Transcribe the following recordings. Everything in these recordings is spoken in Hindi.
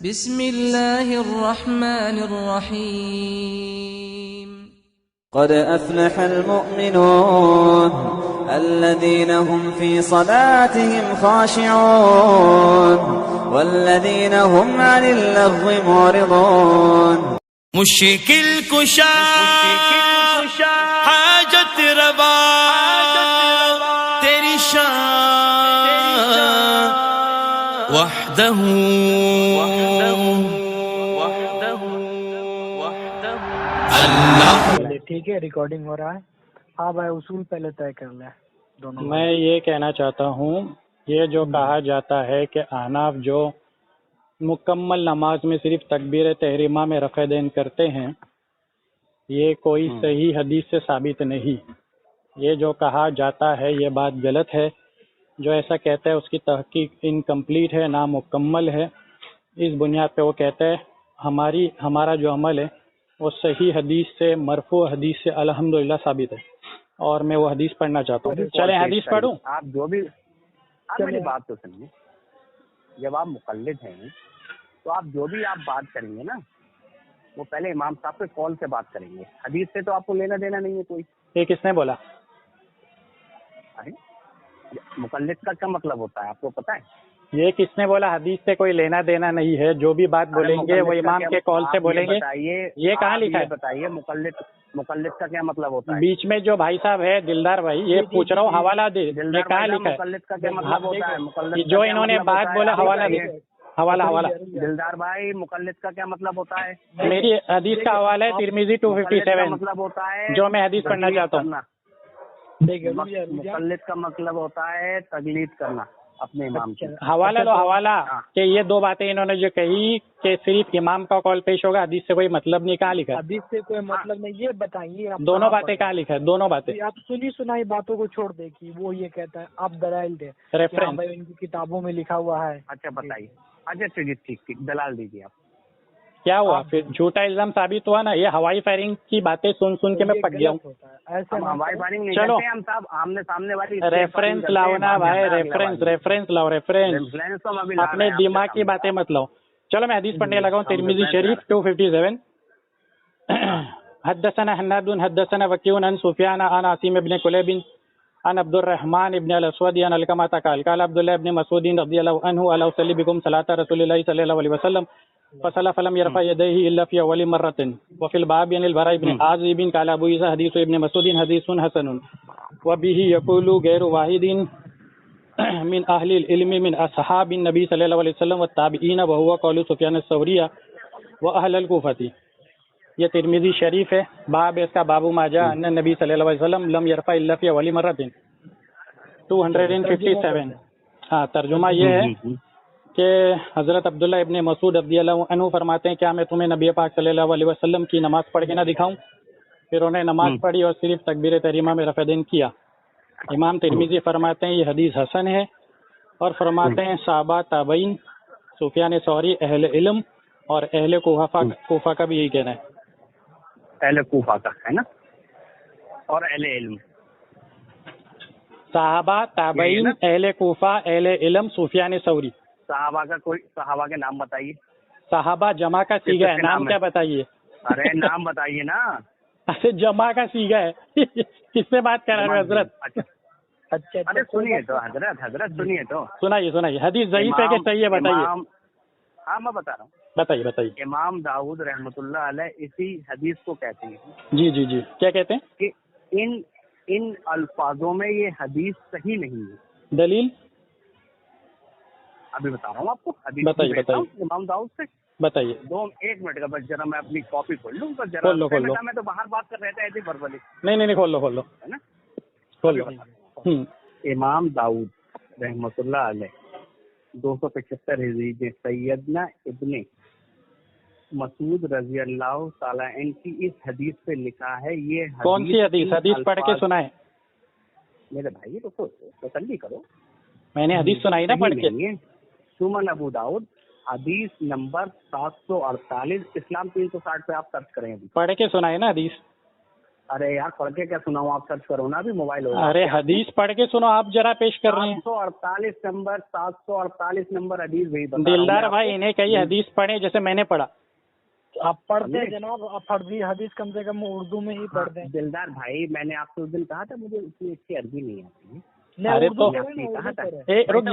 बिस्मिल्लाहिर्रहमानिर्रहीम। क़द अफ़्लहल मुअमिनून अल्लज़ीना हुम फ़ी सलातिहिम ख़ाशिऊन वल्लज़ीना हुम अनिल लग़्वी मुअरिदून। मुश्किल कुशा हाजत रवा तेरी शान वहदहू अल्लाह। ठीक है, रिकॉर्डिंग हो रहा है। हाँ भाई, उसूल पहले तय कर ले दोनों। मैं ये कहना चाहता हूँ, ये जो कहा जाता है कि अहनाफ जो मुकम्मल नमाज में सिर्फ तकबीर तहरीमा में रफ़े देन करते हैं, ये कोई सही हदीस से साबित नहीं। ये जो कहा जाता है ये बात गलत है। जो ऐसा कहता है उसकी तहकीक इनकम्प्लीट है, नामुकम्मल है। इस बुनियाद पे वो कहता है हमारा जो अमल है वो सही हदीस से, मरफू हदीस से अल्हम्दुलिल्लाह साबित है, और मैं वो हदीस पढ़ना चाहता हूँ। चले हदीस पढ़ूं? आप जो भी आप मेरी बात तो सुनिए। जब आप मुक़ल्लिद हैं तो आप जो भी आप बात करेंगे ना, वो पहले इमाम साहब के कॉल से बात करेंगे। हदीस से तो आपको लेना देना नहीं है कोई। ये किसने बोला? अरे मुक़ल्लिद का क्या मतलब होता है आपको पता है? ये किसने बोला? हदीस से कोई लेना देना नहीं है। जो भी बात बोलेंगे वो इमाम के कॉल से बोलेंगे। ये कहाँ लिखा है? बताइए मुक़ल्लिद का क्या मतलब होता है? बीच में जो भाई साहब है दिलदार भाई, ये पूछ रहा हूँ, हवाला दे। ये कहाँ लिखा है? मुक़ल्लिद का क्या मतलब होता है? मुक़ल्लिद जो इन्होंने बात बोला, हवाला दे। हवाला दिलदार भाई, मुक़ल्लिद का क्या मतलब होता है? मेरी हदीस का हवाला है तिरमिज़ी 257, मतलब होता है जो मैं हदीस पढ़ना चाहता हूँ। मुक़ल्लिद का मतलब होता है तक़लीद करना अपने इमाम की। हवाला लो, हवाला कि ये दो बातें इन्होंने जो कही कि सिर्फ इमाम का कॉल पेश होगा, हदीस से कोई मतलब नहीं, कहाँ लिखा है? हदीस से कोई मतलब नहीं, ये बताइए आप। दोनों बातें कहाँ लिखा है? दोनों बातें आप सुनी सुनाई बातों को छोड़ दे कि वो ये कहता है, आप दलाइल दे, रेफरेंस इनकी किताबों में लिखा हुआ है। अच्छा बताइए। अच्छा ठीक दलाल दीजिए आप। क्या हुआ फिर? झूठा इल्जाम साबित हुआ ना। ये हवाई फायरिंग की बातें सुन के मैं पक गया हूँ। ऐसे हवाई फायरिंग नहीं चलो करते हम साहब, आमने सामने वाली रेफरेंस लाओ ना भाई, रेफरेंस लाओ, रेफरेंस। अपने दिमाग की बातें मत लाओ। चलो मैं हदीस पढ़ने लगा हूँ। तिरमिज़ी शरीफ 257। हद्दसना हन्नादुन हद्दसना वकीउन अन सुफयान अन आसिम इब्न कुलैब अन अब्दुर्रहमान इब्न अल-अस्वद अन अलकमा क़ाल क़ाल अब्दुल्लाह इब्न मसूद रज़ियल्लाहु अन्हु अला उसल्ली बिकुम सलात रसूलिल्लाह सल्लल्लाहु अलैहि वसल्लम फसला फलम यरफा यदैहि इल्ला फी अव्वली मर्रतिन व फिल बाब अनिल बरा इब्न आज़िब क़ाल अबू ईसा हदीस इब्न मसूद हदीसुन हसनुन व बिही यक़ूलु गैरु वाहिदिन मिन अहलिल इल्मी मिन अस्हाबिन नबी सल्लल्लाहु अलैहि वसल्लम व ताबिईन व हुवा क़ौलु सुफयान अस-सौरिया व अहलल कूफती। ये तिरमिज़ी शरीफ है। बाब इसका बाबू माजा अन्ना नबी सल्लल्लाहु अलैहि वसल्लम लम यरफा इल्ला फी अव्वली मर्रतिन 257। हाँ, तर्जुमा ये है कि हज़रत अब्दुल्ला इब्न मसूद रज़ियल्लाहु अन्हु फरमाते हैं, क्या मैं तुम्हें नबी पाक सल्लल्लाहु अलैहि वसल्लम की नमाज पढ़ के ना दिखाऊं? फिर उन्हें नमाज पढ़ी और सिर्फ तकबीर तहरीमा में रफ़ेदेन किया। इमाम तिरमिज़ी फरमाते हैं ये हदीस हसन है, और फरमाते हैं सहाबा ताबईन, सुफयान सौरी, अहले इल्म और अहले कूफा का भी यही कहना है। अहले कूफा का है ना, और अहले इल्म। सहाबा ताबईन, अहले कूफा, अहले इल्म, सुफयान सौरी। सहाबा के नाम बताइए। सहाबा जमा का सीगा है, नाम क्या बताइए? अरे नाम बताइए ना। अरे जमा का सीगा है। किससे बात कर रहे हैं हजरत? अच्छा अरे सुनिए तो हजरत सुनिए तो। सुनाइए हदीस ज़ईफ़ है कि सही है बताइए। हाँ मैं बता रहा हूँ। बताइए। इमाम दाऊद रहमतुल्लाह अलैह इसी हदीस को कहते हैं। जी क्या कहते हैं? कि इन अल्फाजों में ये हदीस सही नहीं है। दलील अभी बता रहा हूँ आपको। हदीस बताइए इमाम दाऊद से बताइए। 1 मिनट का बस, जरा मैं अपनी कॉपी खोल लूँ। खोल लो। मैं तो बाहर बात कर रहे थे ऐसे वर्बली। नहीं खोल लो है ना, खोल लो। इमाम दाऊद रहमतुल्लाह अलैह 275 हिजरी में सैयदना इब्ने मसूद रजी अल्लाह ताला इनकी इस हदीस पे लिखा है। ये कौन सी हदीस पढ़ के सुनाए मेरे भाई? रुको तसल्ली करो। मैंने हदीस सुनाई ना पढ़ के। सुमन अबू दाऊद हदीस नंबर 748, इस्लाम 360 पे आप सर्च करें। अभी पढ़ के सुनाए ना हदीस। अरे यार पढ़ के क्या सुनाऊं, आप सर्च करो ना, अभी मोबाइल होगा। अरे हदीस पढ़ के सुनो, आप जरा पेश कर रहे हैं। 748 नंबर हदीस वही बता रहा हूं दिलदार मैं भाई आपको। इन्हें कही हदीस पढ़े जैसे मैंने पढ़ा। आप पढ़ते हैं जनाब, आप फर्जी हदीस कम से कम उर्दू में ही पढ़ते हैं। दिलदार भाई, मैंने आपसे उस दिन कहा था मुझे इतनी अच्छी अरबी नहीं आती है। अरे तो रुक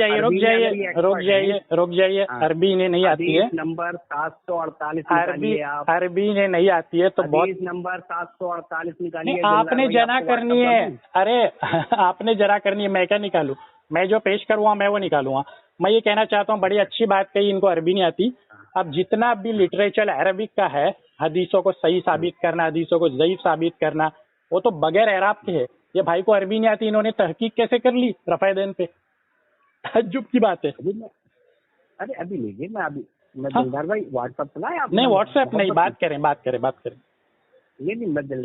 रुक जाइए अरबी इन्हें नहीं आती है। नंबर 748 अरबी निकालिए आप। अरबी इन्हें नहीं आती है तो बहुत नंबर 748 निकालिए। नहीं, आपने जना करनी है। अरे आपने जरा करनी है, मैं क्या निकालूं? मैं जो पेश करूँगा मैं वो निकालूंगा। मैं ये कहना चाहता हूँ, बड़ी अच्छी बात कही, इनको अरबी नहीं आती। अब जितना भी लिटरेचर अरबिक का है, हदीसों को सही साबित करना, हदीसों को ज़ईफ साबित करना, वो तो बगैर एराब के है। ये भाई को अरबी नहीं आती, इन्होंने तहकीक कैसे कर ली रफ़ा देन पे? तअज्जुब की बात है। अरे अभी लीजिए, मैं दिलदार भाई व्हाट्सएप चलाए आप? नहीं व्हाट्सएप नहीं, बात करें।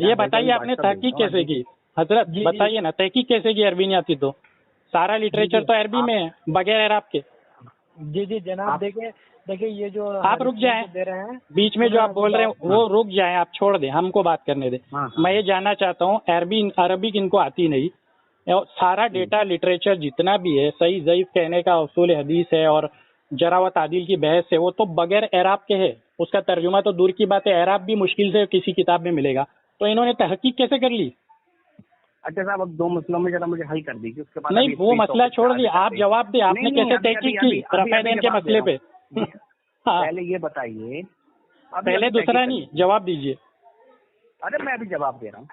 ये बताइए आपने तहकीक कैसे की हजरत? बताइए ना, तहकीक कैसे की अरबी नहीं आती तो? सारा लिटरेचर तो अरबी में है बगैर एराब के। जी जनाब, देखिए ये जो आप रुक जाएं, दे रहे हैं बीच में जो आप बोल रहे हैं वो रुक जाएं, आप छोड़ दें, हमको बात करने दें। मैं ये जानना चाहता हूँ, अरबिक इनको आती नहीं, और सारा डेटा लिटरेचर जितना भी है, सही ज़ईफ कहने का उसूल हदीस है और जरा व तादील की बहस है, वो तो बगैर एराब के है। उसका तर्जुमा तो दूर की बात है, एराब भी मुश्किल से किसी किताब में मिलेगा। तो इन्होंने तहकीक कैसे कर ली? अच्छा साहब, अब 2 मसलों में जरा मुझे हल कर दीजिए, उसके बाद नहीं वो मसला छोड़ दिए, आप जवाब दें, आपने कैसे तहकीक की रफ़ा देन के मसले पे? हाँ, पहले ये बताइए। पहले दूसरा नहीं, जवाब दीजिए। अरे मैं अभी जवाब दे रहा हूँ।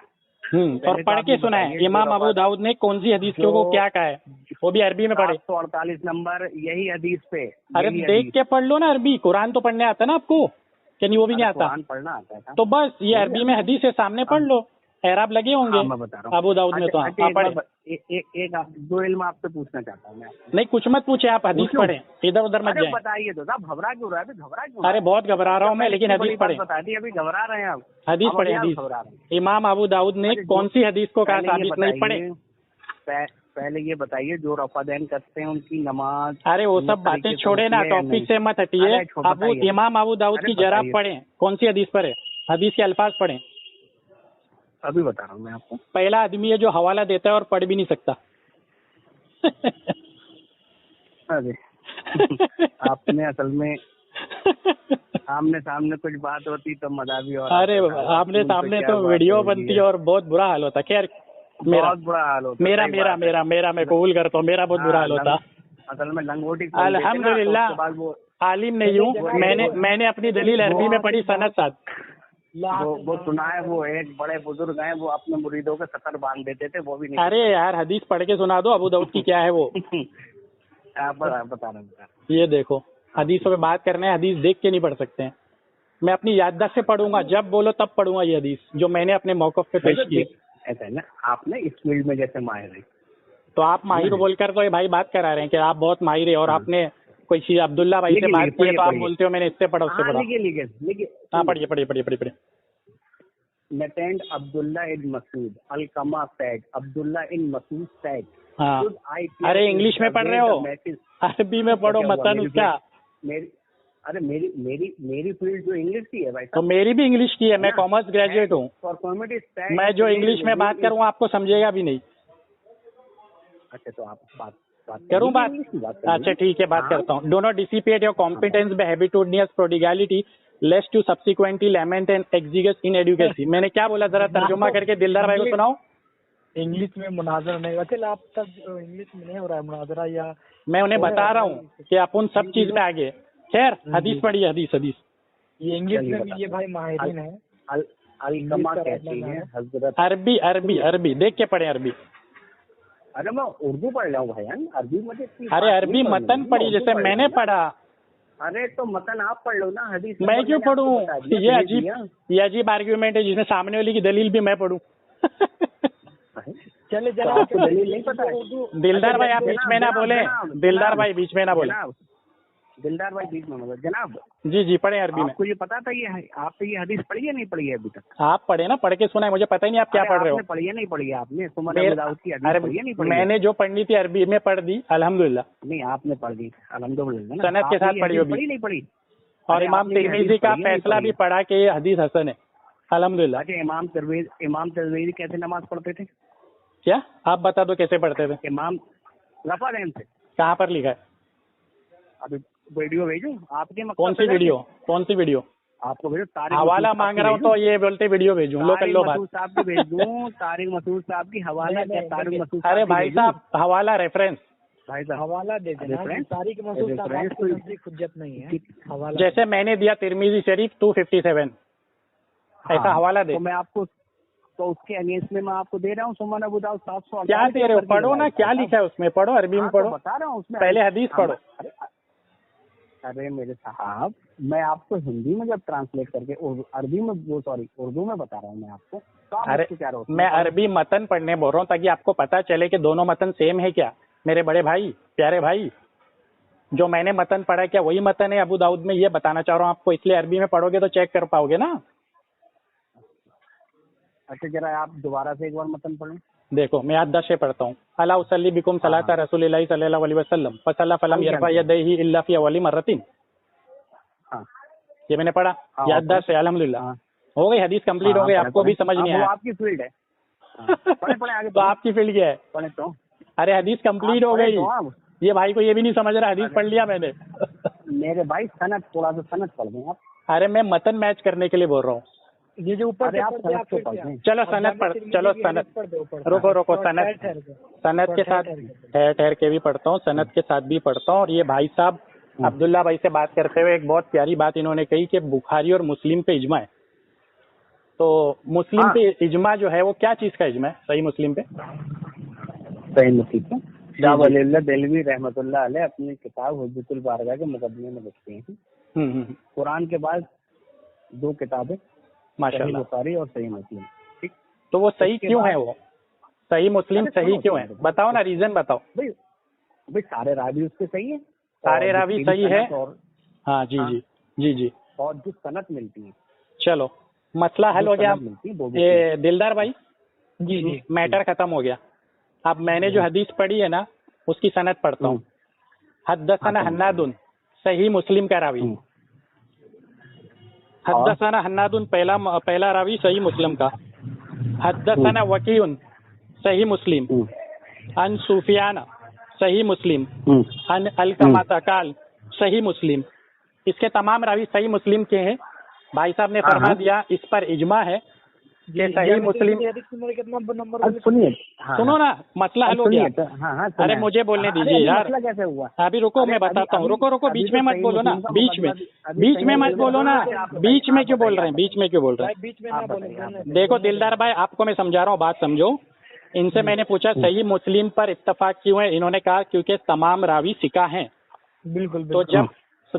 और पढ़ के सुनाए इमाम अबू दाऊद ने कौन सी हदीस को क्या कहा है, वो भी अरबी में पढ़े। 748 नंबर यही हदीस पे। अरे देख के पढ़ लो ना अरबी, कुरान तो पढ़ने आता ना आपको, क्या नहीं? वो भी नहीं आता? कुरान पढ़ना आता है तो बस ये अरबी में हदीस है, सामने पढ़ लो, एराब लगे होंगे। मैं बता रहा हूँ अबू दाऊद में तो आप पढ़े। एक 2 इल्म आपसे पूछना चाहता हूँ मैं। नहीं कुछ मत पूछे, आप हदीस पढ़े, इधर उधर मत जाए। बताइए तो साहब, घबरा क्यों रहा है? घबरा क्यों? अरे बहुत घबरा रहा हूँ मैं, लेकिन हदीस पढ़े। बता दी, अभी घबरा रहे हैं आप? हदीस पढ़े, हदीस। इमाम अबू दाऊद ने कौन सी हदीस को कहा साबित नहीं? पढ़े। पहले ये बताइए, जो रफ़ादैन करते हैं उनकी नमाज। अरे वो सब बातें छोड़े ना, टॉपिक से मत हटिए। इमाम अबू दाऊद की जरा पढ़े, कौन सी हदीस पढ़े, हदीस के अल्फाज पढ़े। अभी बता रहा हूँ मैं आपको। पहला आदमी है जो हवाला देता है और पढ़ भी नहीं सकता। अरे आपने असल में आमने सामने कुछ बात होती तो मजा भी। और अरे आमने सामने तो वीडियो बनती है और बहुत बुरा हाल होता। खैर मेरा बुरा हाल होता, मेरा मैं कबूल करता हूँ, मेरा बहुत बुरा हाल होता। असल में लंगोटी अल्हम्दुलिल्लाह आलिम नहीं हूँ, मैंने अपनी दलील अरबी में पढ़ी सनद साथ। वो सुना है, वो एक बड़े बुजुर्ग हैं, वो अपने मुरीदों के सतर बांध देते थे, वो भी नहीं। अरे यार हदीस पढ़ के सुना दो, अबू दाऊद की क्या है वो। आप बता रहे हैं। ये देखो, हदीसों पे बात करना है, हदीस देख के नहीं पढ़ सकते हैं। मैं अपनी याददाश्त से पढ़ूंगा, जब बोलो तब पढ़ूंगा ये हदीस जो मैंने अपने मौक़िफ़ पे पेश की है। ऐसा है ना, आपने इस फील्ड में जैसे माहिर है, तो आप माहिर बोलकर तो ये भाई बात करा रहे हैं कि आप बहुत माहिर है, और आपने कोई चीज अब्दुल्ला भाई से बात की है तो आप बोलते हो मैंने इससे पढ़ा उससे पढ़ा। हाँ पढ़िए। Nathaniel Abdullah ibn Masud Al-Qama said, Abdullah ibn Masud said, हाँ अरे इंग्लिश में पढ़ रहे हो, अरबी में पढ़ो मतन उसका। अरे मेरी फील्ड जो इंग्लिश की है भाई, तो मेरी भी इंग्लिश की है, मैं कॉमर्स ग्रेजुएट हूँ। मैं जो इंग्लिश में बात करूँगा आपको समझेगा भी नहीं। अच्छा तो आप बात करूँ बात? अच्छा ठीक है, बात करता हूँ। Do not dissipate your competence by habitudious prodigality lest to subsequently lament and exiguous inadequacy. मैंने क्या बोला, जरा तर्जुमा करके दिलदार भाई को सुनाओ। इंग्लिश में मुनाजरा नहीं, वैसे आप तक इंग्लिश में नहीं हो रहा है मुनाजरा, या मैं उन्हें बता रहा हूँ कि अपन सब चीज में आगे। खैर हदीस पढ़िए, हदीस। ये इंग्लिश में भी ये भाई माहिरीन है। अरबी देख के पढ़े अरबी। अरे मैं उर्दू पढ़ रहा हूँ भाई, अरबी मुझे। अरे अरबी मतन पढ़ी जैसे मैंने पढ़ा। अरे तो मतन आप पढ़ लो ना, हदीस मैं क्यों पढ़ूं? ये अजीब आर्ग्यूमेंट है जिसमें सामने वाली की दलील भी मैं पढ़ूं। चले आपको दलील नहीं पता है? दिलदार भाई आप बीच में ना बोले, दिलदार भाई बीच में ना बोले। दिलदार भाई बीच में मतलब जनाब। जी पढ़े अरबी में। आपको ये पता था ये आपने ये हदीस पढ़ी है नहीं पढ़ी है अभी तक? आप पढ़े ना, पढ़ के सुना है, मुझे पता ही नहीं आप क्या पढ़ रहे हो। पढ़ी है नहीं पढ़ी है आपने? अरे मैंने जो पढ़नी थी अरबी में पढ़ दी अल्हम्दुलिल्लाह। नहीं आपने पढ़ दी अल्हम्दुलिल्लाह, सनद के साथ पढ़ी होगी। नहीं पढ़ी। और इमाम तिरमिज़ी का फैसला भी पढ़ा कि ये हदीस हसन है। अल्हम्दुलिल्लाह। अच्छा, इमाम तिरमिज़ी कैसे नमाज पढ़ते थे? क्या आप बता दो कैसे पढ़ते थे? इमाम रफ़ा दैन से। कहाँ पर लिखा है? अभी वीडियो भेजूं आपके मकसद कौन सी वीडियो? कौन सी वीडियो? आपको भेजो। तारिक हवाला मसूद मांग साहब रहा हूँ की तो भेजूं? ये बोलते वीडियो भेजूं। लो कर लो तारिक बात। मसूद साहब की भेज दूं? तारिक मसूद साहब की हवाला क्या? तारिक मसूद साहब अरे की भाई भेजूं? साहब हवाला रेफरेंस, भाई साहब हवाला दे देना। रेफरेंस? तारिक मसूद साहब रेफरेंस आपके नजदीक हुज्जत नहीं है। हवाला जैसे मैंने दिया तिरमिजी शरीफ 257, ऐसा हवाला दे। तो मैं आपको तो उसके अगेंस्ट में मैं आपको दे रहा हूँ सुमन अबू दाऊद 700। क्या दे रहे हो? पढ़ो ना, क्या लिखा है उसमें, पढ़ो, अरबी में पढ़ो। बता रहा हूँ उसमें पहले हदीस पढ़ो। अरे मेरे साहब, मैं आपको हिंदी में जब ट्रांसलेट करके अरबी में उर्दू में बता रहा हूँ मैं आपको। तो आप अरे मुझसे क्या रोकते हैं? मैं अरबी मतन पढ़ने बोल रहा हूँ ताकि आपको पता चले कि दोनों मतन सेम है क्या, मेरे बड़े भाई, प्यारे भाई। जो मैंने मतन पढ़ा है क्या वही मतन है अबू दाऊद में, ये बताना चाह रहा हूँ आपको। इसलिए अरबी में पढ़ोगे तो चेक कर पाओगे ना। अच्छा, जरा आप दोबारा से एक बार मतन पढ़ें। देखो मैं आज 10 से पढ़ता हूँ। अला उसल्ली बिकुम सलाता रसूलिल्लाहि सल्लल्लाहु अलैहि वसल्लम फसल्ला फलम यरफा यदैहि इल्ला फी अव्वली मर्रतिन। हाँ, ये मैंने पढ़ा, याद 10 है। अल्हम्दुलिल्लाह हाँ। हो गई, हदीस कंप्लीट हो गई। आपको भी समझ नहीं वो आया आपकी फील्ड है। पढ़े आगे तो आपकी फील्ड क्या है? पढ़े तो अरे हदीस कंप्लीट हो गई। आप ये भाई को ये भी नहीं समझ रहा, हदीस पढ़ लिया मैंने। मेरे भाई सनद, थोड़ा सा सनद पढ़ दें आप। अरे मैं मतन मैच करने के लिए बोल रहा हूँ। ये जो ऊपर अरे से आप पढ़ते हैं, सनद आप तो फिर पढ़ क्या? दें। चलो सनद पढ़, चलो सनद रुको सनद के साथ ठहर के भी पढ़ता हूँ, सनद के साथ भी पढ़ता हूँ। और ये भाई साहब अब्दुल्ला भाई से बात करते हुए एक बहुत प्यारी बात इन्होंने कही कि बुखारी और मुस्लिम पे इजमा है। तो मुस्लिम पे इजमा जो है वो क्या चीज का इजमा है? सही मुस्लिम पे? सही मुस्लिम पे शाह वलीउल्लाह देहलवी रहमतुल्लाह अलैह अपनी किताब हुज्जतुल बारगाह के मुकदमे में लिखते हैं कुरान के बाद 2 किताबें, माशाल्लाह, बुखारी और सही मुस्लिम। ठीक, तो वो सही क्यों है? वो सही मुस्लिम सही क्यों है? बताओ ना, रीजन बताओ। भाई सारे रावी उसके सही है, सारे रावी सही है। हाँ जी जी जी जी। और जो सनद मिलती है, चलो मसला हल हो गया। ये दिलदार भाई जी जी, मैटर खत्म हो गया। अब मैंने जो हदीस पढ़ी है ना उसकी सनद पढ़ता हूँ। हद्दसना हन्नादुन, सही मुस्लिम का रावी। हद्दसना हन्नादुन पहला रावी सही मुस्लिम का। हद्दसना वकीउन, सही मुस्लिम। अन सुफियान, सही मुस्लिम। अन अलकमाता काल, सही मुस्लिम। इसके तमाम रावी सही मुस्लिम के हैं। भाई साहब ने फरमा दिया इस पर इजमा है कि सही मुस्लिम। सुनिए, सुनो ना, मसला हल हो गया। अरे मुझे बोलने दीजिए यार, कैसे हुआ? अभी रुको, मैं बताता हूँ। रुको, बीच में मत बोलो ना, बीच में मत बोलो ना। बीच में क्यों बोल रहे हैं? बीच में क्यों बोल रहे हैं? बीच में ना बोले। देखो दिलदार भाई, आपको मैं समझा रहा हूँ, बात समझो। इनसे मैंने पूछा सही मुस्लिम पर इत्तफाक क्यों है? इन्होंने कहा क्योंकि तमाम रावी सिका हैं। बिल्कुल। तो जब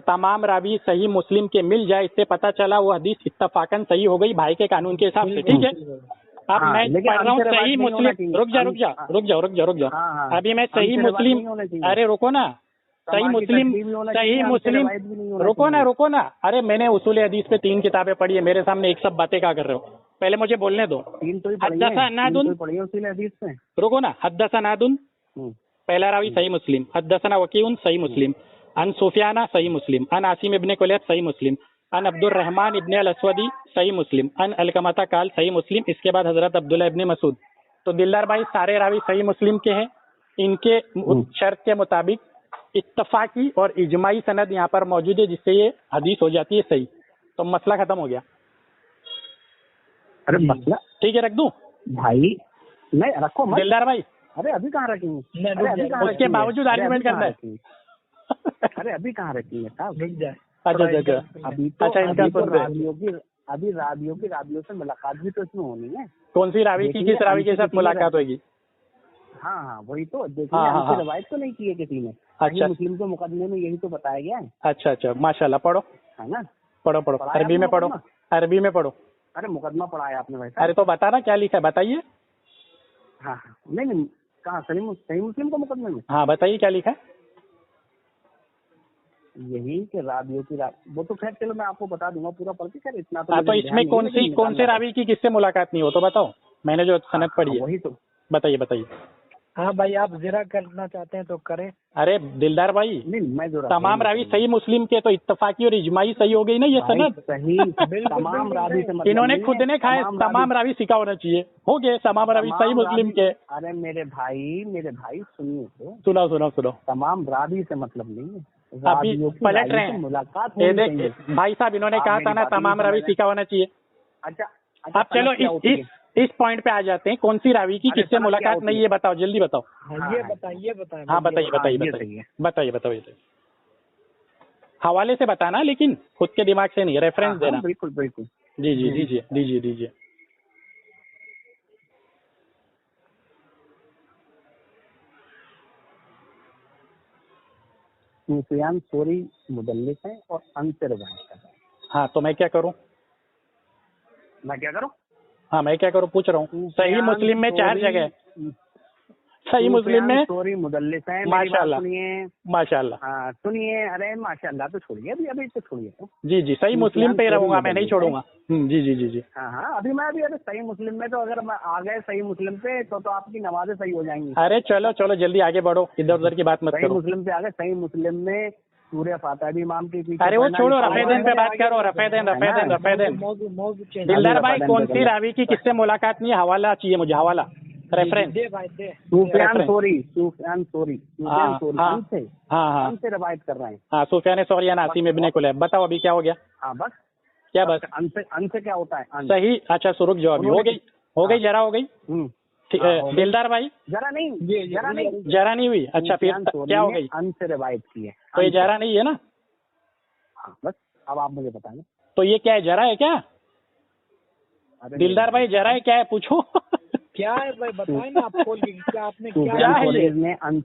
तमाम रावी सही मुस्लिम के मिल जाए, इससे पता चला वो हदीस इत्तफाकन सही हो गई भाई के कानून के हिसाब से। ठीक है, अब मैं पढ़ रहा हूँ सही मुस्लिम। रुक जा। अभी मैं सही मुस्लिम, अरे रुको ना, सही मुस्लिम रुको ना। अरे मैंने उसूल हदीस पे 3 किताबें पढ़ी है, मेरे सामने एक सब बातें क्या कर रहे हो? पहले मुझे बोलने दो। रुको ना, हद्दसनादुन पहला रावी सही मुस्लिम। हद्दसना वकीउन सही मुस्लिम। अन सुफियाना सही मुस्लिम। अन आसिम इब्ने कुलैब सही मुस्लिम। अन अब्दुर रहमान इब्ने अल अस्वदी सही मुस्लिम। अन अलकमता काल सही मुस्लिम। इसके बाद हजरत अब्दुल्ला इब्ने मसूद। तो दिलदार भाई सारे रावी सही मुस्लिम के हैं। इनके शर्त के मुताबिक इत्तफाकी और इजमाई सनद यहाँ पर मौजूद है, जिससे ये हदीस हो जाती है सही। तो मसला खत्म हो गया। अरे मसला ठीक है, रख दूं भाई? नहीं रखो मत दिलदार भाई। अरे अभी कहाँ रखेंगे? उसके बावजूद आर्ग्यूमेंट करना है। अरे अभी कहाँ रखेंगे साहब? रुक जाए। अच्छा अभी रावियों से मुलाकात भी तो इसमें होनी है। कौन सी रावी की किस रावी के साथ मुलाकात होगी? हाँ वही तो देखिए, हमसे रवायत तो नहीं की है किसी ने। अच्छा, मुस्लिम के मुकदमे में यही तो बताया गया है। अच्छा माशाल्लाह, पढ़ो, है ना? पढ़ो अरबी में पढ़ो, अरबी में पढ़ो। अरे मुकदमा पढ़ाया आपने भाई? अरे तो बता ना क्या लिखा है, बताइए। हाँ नहीं कहाँ? सही मुस्लिम के मुकदमे में? हाँ बताइए क्या लिखा है। यही कि रावियों की वो तो खैर चलो मैं आपको बता दूंगा पूरा पढ़ के। खैर इतना तो इसमें कौन से रावी की किससे मुलाकात नहीं हो तो बताओ। मैंने जो सनद पढ़ी है वही तो बताइए। हाँ भाई, आप जिरा करना चाहते हैं तो करें। अरे दिलदार भाई, नहीं मैं जो तमाम रावी सही मुस्लिम के तो इत्तफाकी और इजमाई सही हो गई ना ये सनद। सही तमाम रावी से मतलब इन्होंने नहीं खुद है, ने खाए तमाम रावी सिका होना चाहिए। हो गए तमाम रावी सही मुस्लिम के। अरे मेरे भाई सुनिए तो, सुनाओ सुनाओ सुनाओ। तमाम रावी से मतलब नहीं है, अभी रावियों की पलट रावी रहे से हैं। मुलाकात ये होनी देख चाहिए। भाई साहब, इन्होंने आप कहा मेरी था ना बात नहीं तमाम रावी समझ रहे। सिका होना चाहिए। अच्छा अब चलो सनद क्या होती है? इस पॉइंट पे आ जाते हैं। कौन सी रावी की अरे किससे सनद क्या मुलाकात होती नहीं, है? ये बताओ, जल्दी बताओ। हाँ, ये बताइए हाँ बताइए हाँ, बताइए ये बताइए सही है। बताइए बताइए। हवाले से बताना, लेकिन खुद के दिमाग से नहीं, रेफरेंस हाँ, देना। बिल्कुल बिल्कुल। जी जी दीजिए दीजिए दीजिए। सुफियान सोरी मुदल्लिस है और अनसे रिवायत कर रहा है। हाँ तो मैं क्या करूँ? मैं क्या करूँ? हाँ मैं क्या करूँ पूछ रहा हूँ। सही मुस्लिम में 4 जगह है। सही मुस्लिम में सोरी मुदल्लिस है। मेरी माशाल्लाह बात सुनिए। माशाल्लाह। हाँ सुनिए। अरे माशाल्लाह तो छोड़िए, अभी तो छोड़िए तो। जी जी, सही मुस्लिम पे ही रहूंगा, मैं नहीं मुदल्लिस छोड़ूंगा। जी जी जी जी। हाँ अभी अरे सही मुस्लिम में तो अगर मैं आ गए सही मुस्लिम पे तो आपकी नमाजें सही हो जाएंगी। अरे चलो चलो जल्दी आगे बढ़ो, इधर उधर की बात मत सही करो। मुस्लिम पे आ गए। सही मुस्लिम में सूर्य फातिहा भी इमाम के पीछे। अरे वो पढ़ना छोड़ो, भी रफेदन पे बात करो। रफेदन दिलदार भाई, कौन सी रावी की किससे मुलाकात नहीं है? हवाला चाहिए मुझे, हवाला, रेफरेंस। दे भाई दे। सुफियान सोरी हाँ हाँ हमसे हाँ हाँ हमसे रवायत कर रहे हैं। हाँ सुफियान सौरी आसिम इब्ने कुलैब। बताओ अभी क्या हो गया? हाँ बस क्या बस? अंश क्या होता है? अंश। सही। अच्छा सुरुख जो अभी हो गई जरा हो गई। ठीक है दिलदार भाई, जरा नहीं जरा नहीं हुई। अच्छा फिर क्या हो गई? अंश से रवायत की है तो ये जरा नहीं है ना? हाँ बस अब आप मुझे बताएं तो ये क्या है, जरा है क्या? अरे दिलदार भाई जरा है क्या है, पूछो। क्या है भाई, बताए ना आप खोल के क्या आपने क्या क्या है ये? ने अंश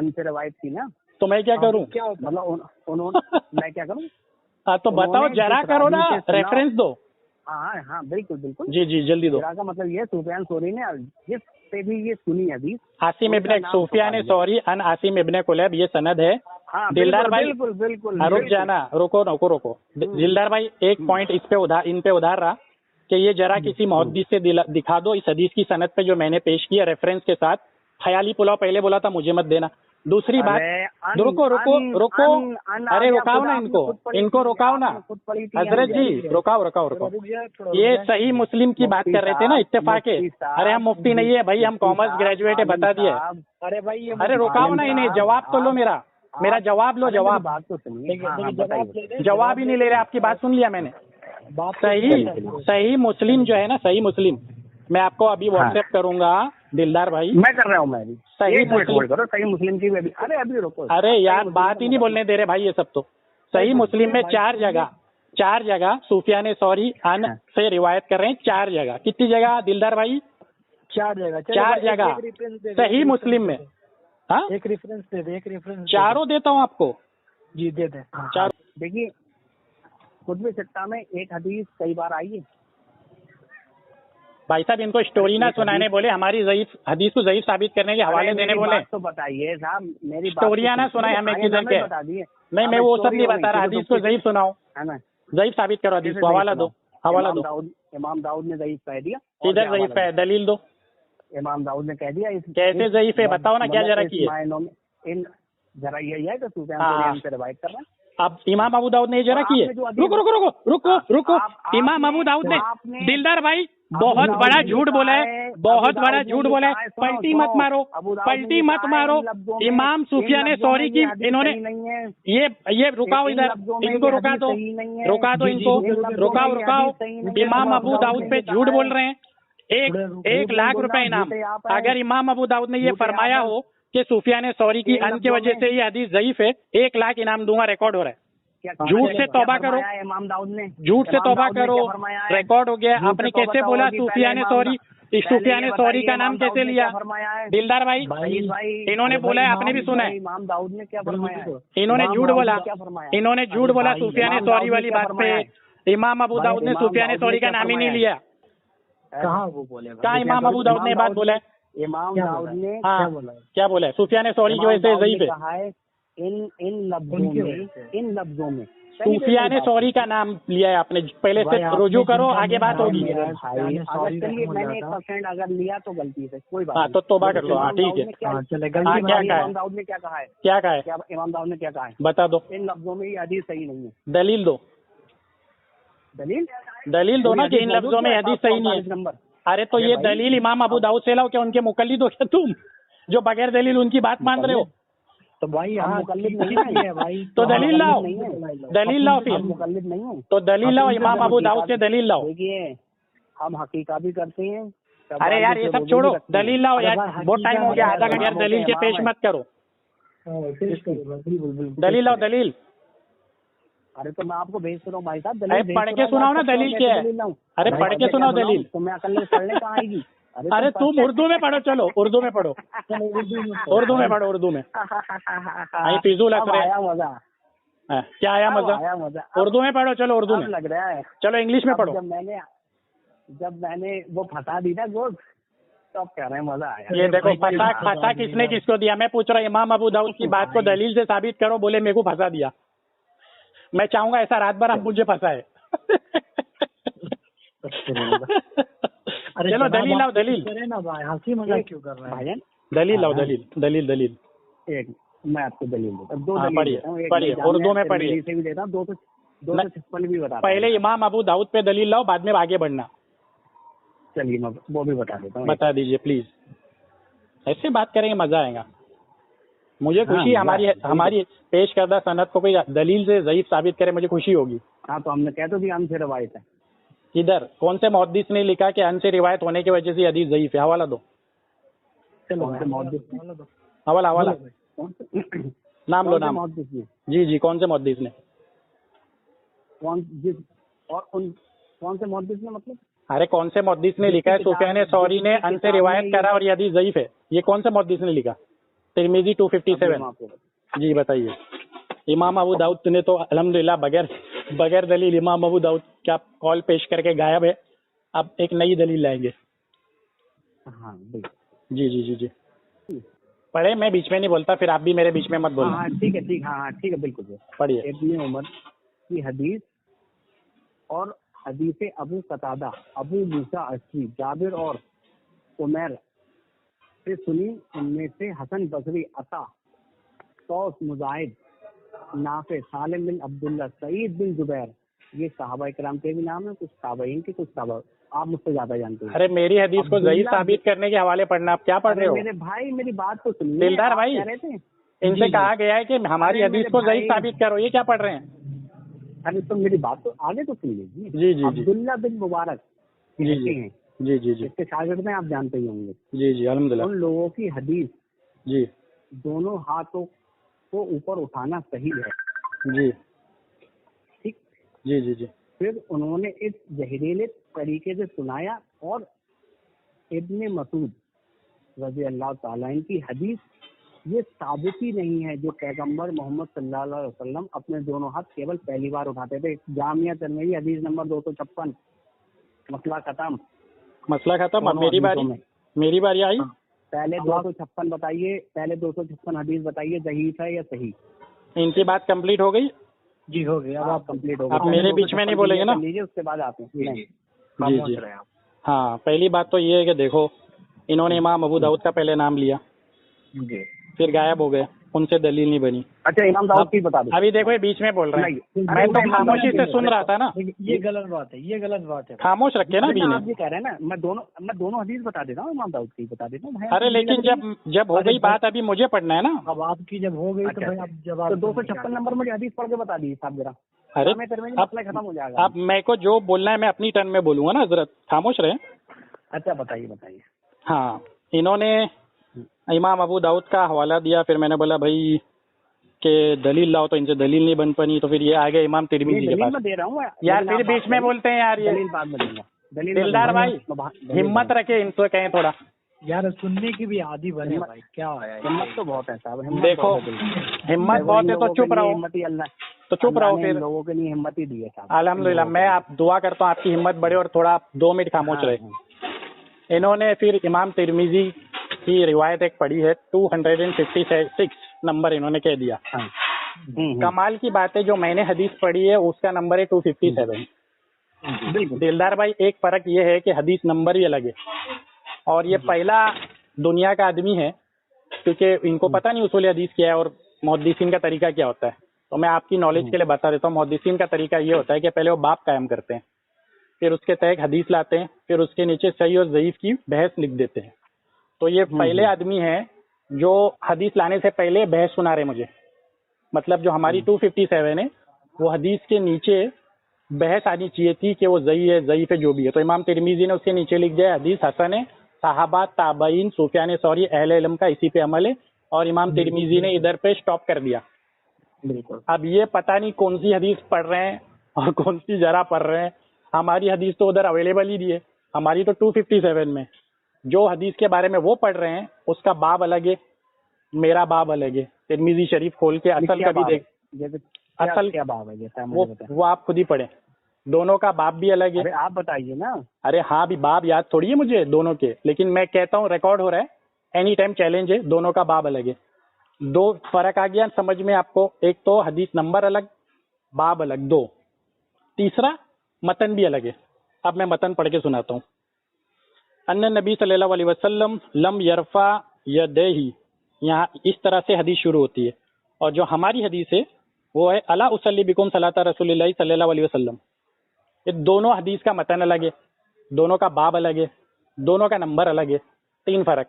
से रवायत की ना, तो मैं क्या करूं? क्या होता है? मतलब उन्होंने मैं क्या करूं? हाँ तो बताओ, उन्होंने जरा जिस करो ना, रावी से सुना- रेफरेंस दो। हाँ बिल्कुल जी जी जल्दी दो। जरा का मतलब ये सुफियान सोरी ने जिस पे भी ये सुनी हदीस। आसिम इब्ने सूफियान सौरी अन आसिम इब्ने कुलैब, ये सनद है। हाँ दिलदार भाई बिल्कुल रुक जाना, रुको। दिलदार भाई एक पॉइंट इन पे उधार रहा कि ये जरा किसी मुहद्दिस से दिखा दो इस हदीस की सनद पे जो मैंने पेश किया रेफरेंस के साथ। ख्याली पुलाव पहले बोला था, मुझे मत देना। दूसरी बात, रुको अरे रुकाओ ना इनको रुकाओ ना हजरत जी, रुकाओ। ये सही मुस्लिम की बात कर रहे थे ना, इत्तेफाक है। अरे हम मुफ्ती नहीं है भाई, हम कॉमर्स ग्रेजुएट है, बता दिए। अरे भाई ये अरे रुकाओ ना इन्हें, जवाब तो लो मेरा जवाब लो। जवाब बात तो सुनिए। जवाब ही नहीं ले रहे, आपकी बात सुन लिया मैंने। सही मुस्लिम जो है ना, सही मुस्लिम, मैं आपको अभी व्हाट्सएप करूंगा दिलदार भाई। मैं कर रहा हूँ। मैं भी सही सही मुस्लिम की भी। अभी रुको। अरे यार बात ही नहीं बोलने दे रहे भाई, ये सब तो। सही मुस्लिम में 4 जगह सुफियान सौरी अन से रिवायत कर रहे हैं। 4 जगह, कितनी जगह दिलदार भाई? 4 जगह सही मुस्लिम में। हाँ एक रेफरेंस दे दे, एक रेफरेंस चारों देता हूँ आपको। जी दे दे। चार देखिए खुतबे सित्ता में एक हदीस कई बार आई है। भाई साहब इनको स्टोरी ना सुनाने बोले, हमारी ज़ईफ हदीस को ज़ईफ साबित करने के हवाले देने बोले। तो बताइए साहब, मेरी स्टोरियाँ ना सुनाए हमें किधर के। बता दिए। नहीं मैं वो सब नहीं बता रहा, हदीस को ज़ईफ सुनाओ, है ना? ज़ईफ साबित करो हदीस को। हवाला दो। इमाम दाऊद ने ज़ईफ कह दिया। इधर ज़ईफ है, दलील दो। इमाम दाऊद ने कह दिया। कैसे ज़ईफ है बताओ ना, क्या जरा की है? इन जरा यही है कि सुफियान से रिवायत कर रहे हैं। अब इमाम अबू दाऊद ने जरा की है। रुको इमाम अबू दाऊद ने, दिलदार भाई बहुत बड़ा झूठ बोला है, बहुत बड़ा झूठ बोला है। पलटी मत मारो। इमाम सुफियान सौरी की इन्होंने ये रुकाओ, इधर इनको रुका दो इनको, रुकाओ। इमाम अबू दाऊद पे झूठ बोल रहे हैं। 1 लाख रुपए इनाम। अगर इमाम अबू दाऊद ने ये फरमाया हो कि सुफियान सौरी की अन की वजह से ये हदीस ज़ईफ है, 1 लाख इनाम दूंगा, रिकॉर्ड हो रहा है। झूठ से तौबा करो, इमाम दाऊद ने झूठ से तौबा करो, रिकॉर्ड हो गया। आपने कैसे बोला सुफियान सौरी का नाम कैसे लिया? दिलदार भाई इन्होंने बोला है, आपने भी सुना है। इमाम दाऊद ने क्या फरमाया है? इन्होंने झूठ बोला सुफियान सौरी वाली बात पे। इमाम अबू दाऊद ने सुफियान सौरी का नाम ही नहीं लिया। कहाँ वो बोले? कहाँ इमाम अबू दाऊद ने बात बोला है? इमाम दाऊद ने हाँ क्या बोला है? सुफियान सौरी की वजह से ज़ईफ है। इन लफ्जों में सूफिया ने सॉरी का नाम लिया है आपने, पहले से रुजू करो, आगे बात होगी। भाई अगर चलिए मैंने 1% अगर लिया तो गलती से कोई बात हाँ नहीं। तो तौबा कर लो। हाँ ठीक है। हाँ चले हाँ, क्या कहा है? इमाम दाऊद ने क्या कहा है? क्या कहा है? क्या इमाम दाऊद ने क्या कहा है? बता दो। इन लफ्जों में ये हदीस सही नहीं है। दलील दो, दलील दो ना कि इन लफ्जों में हदीस सही नहीं है। नंबर अरे तो ये दलील इमाम अबू दाऊद से लाओ, क्या उनके मुकल्लिद हो क्या तुम, जो बगैर दलील उनकी बात मान रहे हो? तो भाई हम हाँ मुकल्लिद ठीक नहीं है भाई। तो दलील लाओ, दलील लाओ हम फिर। मुकल्लिद नहीं है। तो दलील लाओ, इमाम अबू दाऊद से दलील लाओ। देखिए हम हकीका भी करते हैं। अरे यार ये सब छोड़ो, दलील लाओ यार, बहुत टाइम हो गया, आधा का यार दलील के पेश मत करो। दलील लाओ, दलील। अरे तो मैं आपको भेज रहा हूँ भाई साहब, अरे पढ़ के सुनाओ ना दलील क्या है। अरे पढ़ के सुनाओ दलील। तो मैं अकल पढ़ने कहाँ आएगी? अरे तुम उर्दू में पढ़ो, चलो उर्दू में पढ़ो, उर्दू में पढ़ो, उर्दू में। फिजूल अब आया मजा। हाँ, क्या आया मजा? आया मजा। उर्दू में पढ़ो, चलो उर्दू अब में। लग रहा है। चलो इंग्लिश में पढ़ो। जब मैंने वो फंसा दी ना गोद, तो अब कह रहे हैं मजा आया। ये देखो फंसा किसने किसको दिया? मैं पूछ रहा हूँ, इमाम अबू दाऊद की बात को दलील से साबित करो, बोले मेरे को फंसा दिया। मैं चाहूंगा ऐसा रात भर आप मुझे फंसाए। चलो दलील लाओ, दलील। ना भाई, हंसी मजाक क्यों कर रहे हैं? दलील लाओ, दलील, दलील, दलील। एक मैं आपको दलील देता हूँ, 2 हाँ, दलील पढ़िए, देता हूँ। एक पढ़िए, मैं उर्दू में जामिया पढ़िए। तिरमिज़ी से भी देता हूँ, 256 भी बताता हूँ। पहले इमाम अबू दाऊद पे दलील लाओ, बाद में आगे बढ़ना। चलिए मैं वो भी बता देता हूँ। बता दीजिए प्लीज, ऐसे बात करेंगे मजा आएगा। मुझे खुशी, हमारी पेश करदा सनद को कोई दलील से ज़ईफ साबित करे, मुझे खुशी होगी। हाँ तो हमने कह तो दिया हमसे रवायत है। इधर कौन से मुहद्दिस ने लिखा कि अन से रिवायत होने की वजह से हदीस ज़ईफ है? हवाला दो, चलो हवाला नाम लो, नाम। मुहद्दिस ने जी कौन से मुहद्दिस ने? कौन से मुहद्दिस ने मतलब? अरे कौन से मुहद्दिस ने लिखा है सुफियान सौरी ने अन से रिवायत करा और ये हदीस ज़ईफ है? ये कौन से मुहद्दिस ने लिखा? तिरमिज़ी 257। जी बताइए। इमाम अबू दाऊद ने तो अल्हम्दुलिल्लाह बगैर दलील इमाम अबू दाऊद क्या कॉल पेश करके गायब है। अब एक नई दलील लाएंगे। हाँ जी पढ़े, मैं बीच में नहीं बोलता, फिर आप भी मेरे बीच में मत बोलना। हाँ ठीक है, ठीक है बिल्कुल पढ़िए। इब्न उमर की हदीस और हदीस अबू कतादा, अबू मूसा अशरी, जाबिर और उमैर से सुनी, उनमें से हसन बसरी, अता, तौस, मुजाहिद, नाफे, सालिम बिन अब्दुल्ला, सईद बिन जुबैर, ये सहाबा किराम के भी नाम है, कुछ ताबईन के, कुछ ताबा, आप मुझसे ज्यादा जानते हैं। अरे मेरी हदीस को ज़ईफ साबित करने के हवाले पढ़ना, आप क्या पढ़ रहे हो? मेरे भाई मेरी बात तो सुनिए। दिलदार भाई, इनसे कहा गया है कि हमारी हदीस को ज़ईफ साबित करो, ये क्या पढ़ रहे हैं? अरे तो मेरी बात तो आगे तो सुन लीजिए। जी अब्दुल्ला बिन मुबारक हैं, जी इसके शागिर्द में आप जानते ही होंगे। जी अल्हम्दुलिल्लाह। उन लोगों की हदीस जी दोनों हाथों को ऊपर उठाना सही है। जी ठीक। जी फिर उन्होंने इस जहरीले तरीके से सुनाया और इब्ने मसूद रज़ी अल्लाह ताला की हदीस ये साबित ही नहीं है जो पैगंबर मोहम्मद सल्लल्लाहु अलैहि वसल्लम अपने दोनों हाथ केवल पहली बार उठाते थे। जामिया तिरमिज़ी हदीस नंबर 256। मसला खत्म। अब मेरी बारी आई। पहले 256 बताइए, पहले 256 हदीस बताइए, ज़ईफ है या सही? इनकी बात कंप्लीट हो गई? जी हो गई। अब आप कंप्लीट हो गई। आप मेरे बीच में नहीं बोलेंगे ना? लीजिए, उसके बाद आते हैं। जी हाँ, पहली बात तो ये है कि देखो, इन्होंने इमाम अबू दाऊद का पहले नाम लिया, फिर गायब हो गए, उनसे दलील नहीं बनी। अच्छा इमाम दाऊद की बता दो। अभी देखो ये बीच में बोल रहे हैं, मैं तो खामोशी से सुन रहा था ना। ये गलत बात है। खामोश रखे ना अभी आप ये कह रहे हैं ना, मैं दोनों हदीस बता देता हूँ, इमाम दाऊद की बता देता हूँ। अरे लेकिन जब हो गई बात, अभी मुझे पढ़ना है ना। अब आपकी जब हो गई तो भाई आप जवाब। तो 256 नंबर मुझे हदीस पढ़ के बता दीजिए साहब जरा। अरे मसला खत्म हो जाएगा। अब मेरे को जो बोलना है मैं अपनी टर्न में बोलूंगा ना, हजरत खामोश रहे। अच्छा बताइए। हाँ, इन्होंने इमाम अबू दाऊद का हवाला दिया, फिर मैंने बोला भाई के दलील लाओ, तो इनसे दलील नहीं बन पानी, तो फिर ये आ गए इमाम तिरमिज़ी के पास। मैं दे रहा हूँ यार, फिर बीच में बोलते हैं यार, ये दलील बाद में दूंगा। दिलदार भाई हिम्मत रखे, इनसे कहें थोड़ा यार, सुनने की भी आदि बने भाई। क्या है हिम्मत तो बहुत है साहब, देखो हिम्मत बहुत है तो चुप रहो, तो चुप रहो। फिर लोगों के लिए हिम्मत ही दी है साहब। अल्हम्दुलिल्लाह, मैं आप दुआ करता हूँ आपकी हिम्मत बढ़े और थोड़ा 2 मिनट खामोश रहे। इन्होंने फिर इमाम तिरमिज़ी की रिवायत एक पढ़ी है, 256 नंबर इन्होंने कह दिया। कमाल की बात है, जो मैंने हदीस पढ़ी है उसका नंबर है 257। बिल्कुल दिलदार भाई, एक फर्क ये है कि हदीस नंबर भी अलग है, और ये पहला दुनिया का आदमी है, क्योंकि इनको पता नहीं उसूल हदीस क्या है और मुहद्दिसीन का तरीका क्या होता है। तो मैं आपकी नॉलेज के लिए बता देता हूँ। मुहद्दिसीन का तरीका ये होता है कि पहले वो बाब कायम करते हैं, फिर उसके तहत हदीस लाते हैं, फिर उसके नीचे सही और ज़ईफ की बहस लिख देते हैं। तो ये पहले आदमी है जो हदीस लाने से पहले बहस सुना रहे मुझे, मतलब जो हमारी 257 है वो हदीस के नीचे बहस आनी चाहिए थी कि वो सही है ज़ईफ है जो भी है। तो इमाम तिरमिजी ने उसके नीचे लिख दिया हदीस हसन है, सहाबा ताबईन सुफियान सौरी अहले इल्म का इसी पे अमल है, और इमाम तिरमिजी ने इधर पे स्टॉप कर दिया। बिल्कुल। अब ये पता नहीं कौन सी हदीस पढ़ रहे हैं और कौन सी जरा पढ़ रहे हैं। हमारी हदीस तो उधर अवेलेबल ही नहीं है, हमारी तो 257 में। जो हदीस के बारे में वो पढ़ रहे हैं उसका बाब अलग है, मेरा बाब अलग है। तिरमिजी शरीफ खोल के असल का भी देख, असल क्या बाब है जैसा वो आप खुद ही पढ़े, दोनों का बाब भी अलग है। अरे आप बताइए ना। अरे हाँ, भी बाब याद थोड़ी है मुझे दोनों के, लेकिन मैं कहता हूँ रिकॉर्ड हो रहा है, एनी टाइम चैलेंज है, दोनों का बाब अलग है। दो फर्क आ गया समझ में आपको, एक तो हदीस नंबर अलग, बाब अलग, दो। तीसरा मतन भी अलग है। अब मैं मतन पढ़ के सुनाता हूँ। अन्य नबी सल्लल्लाहु अलैहि वसल्लम लम यरफा यदैहि, यहाँ इस तरह से हदीस शुरू होती है। और जो हमारी हदीस है वो है अला उसल्ली बिकुम सलाता रसूलिल्लाहि सल्लल्लाहु अलैहि वसल्लम। ये दोनों हदीस का मतन अलग है, दोनों का बाब अलग है, दोनों का नंबर अलग है, तीन फर्क।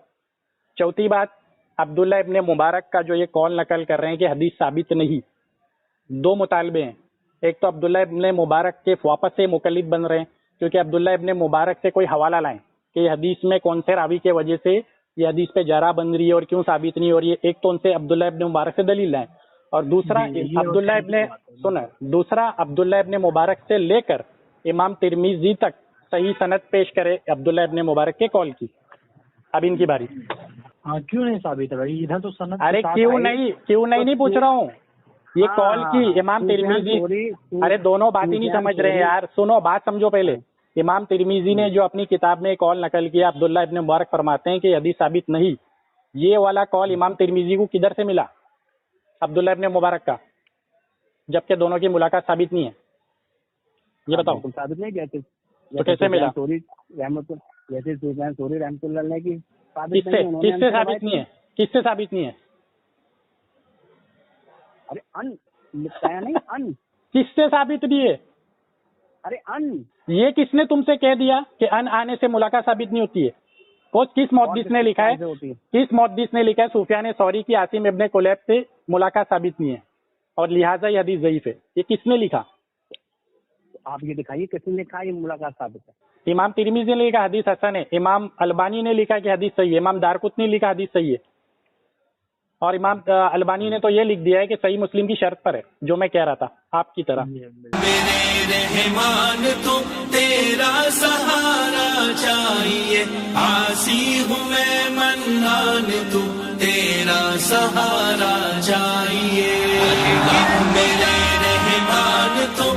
चौथी बात, अब्दुल्ला इब्ने मुबारक का जो ये कॉल नकल कर रहे हैं कि हदीस साबित नहीं, दो मुतालबे हैं। एक तो अब्दुल्ला इब्ने मुबारक के वापस से मुकल्लिद बन रहे हैं, क्योंकि अब्दुल्ला इब्ने मुबारक से कोई हवाला लाएं कि हदीस में कौन से रावी के वजह से ये हदीस पे जरा बन रही है और क्यों साबित नहीं हो रही है। एक तो उनसे अब्दुल्ला इब्ने मुबारक से दलील लाएं, और दूसरा अब्दुल्ला इब्ने मुबारक से लेकर इमाम तिरमिजी तक सही सनद पेश करे अब्दुल्ला इब्ने मुबारक के कॉल की। अब इनकी बारी। हाँ, क्यों नहीं साबित है भाई? इधर तो सनद अरे क्यों नहीं पूछ रहा हूँ, ये कॉल की इमाम तिरमिजी। अरे दोनों बात ही नहीं समझ रहे हैं यार, सुनो बात समझो पहले। इमाम तिरमिजी ने जो अपनी किताब में कॉल नकल किया, अब्दुल्ला इब्ने मुबारक फरमाते हैं कि हदीस साबित नहीं, ये वाला कॉल इमाम तिरमिजी को किधर से मिला? अब्दुल्ला इब्ने मुबारक का, जबकि दोनों की मुलाकात साबित नहीं है। ये बताओ साबित नहीं कहते तो कैसे मिला? जैसे सुफियान सौरी रहमतुल्लाह अलैह की किससे साबित नहीं है? किससे साबित नहीं है? अरे अन लिखाया नहीं, अन किससे साबित नहीं है? अरे अन, ये किसने तुमसे कह दिया कि अन आने से मुलाकात साबित नहीं होती है? किस मुहद्दिस ने लिखा है? किस मुहद्दिस ने लिखा है सुफियान सौरी की आसिम इब्ने कुलैब से मुलाकात साबित नहीं है और लिहाजा ये हदीस ज़ईफ है? ये किसने लिखा? आप ये दिखाइए किसने लिखा ये मुलाकात साबित है? इमाम तिरमिजी ने लिखा हदीस हसन है, इमाम अलबानी ने लिखा कि हदीस सही है, इमाम दारकुतनी ने लिखा हदीस सही है, और इमाम अलबानी ने तो ये लिख दिया है कि सही मुस्लिम की शर्त पर है, जो मैं कह रहा था आपकी तरह। मेरे रहमान तो तेरा सहारा चाहिए, आसी हूँ मैं मन्नान तू तेरा सहारा चाहिए। मेरे रहमान तो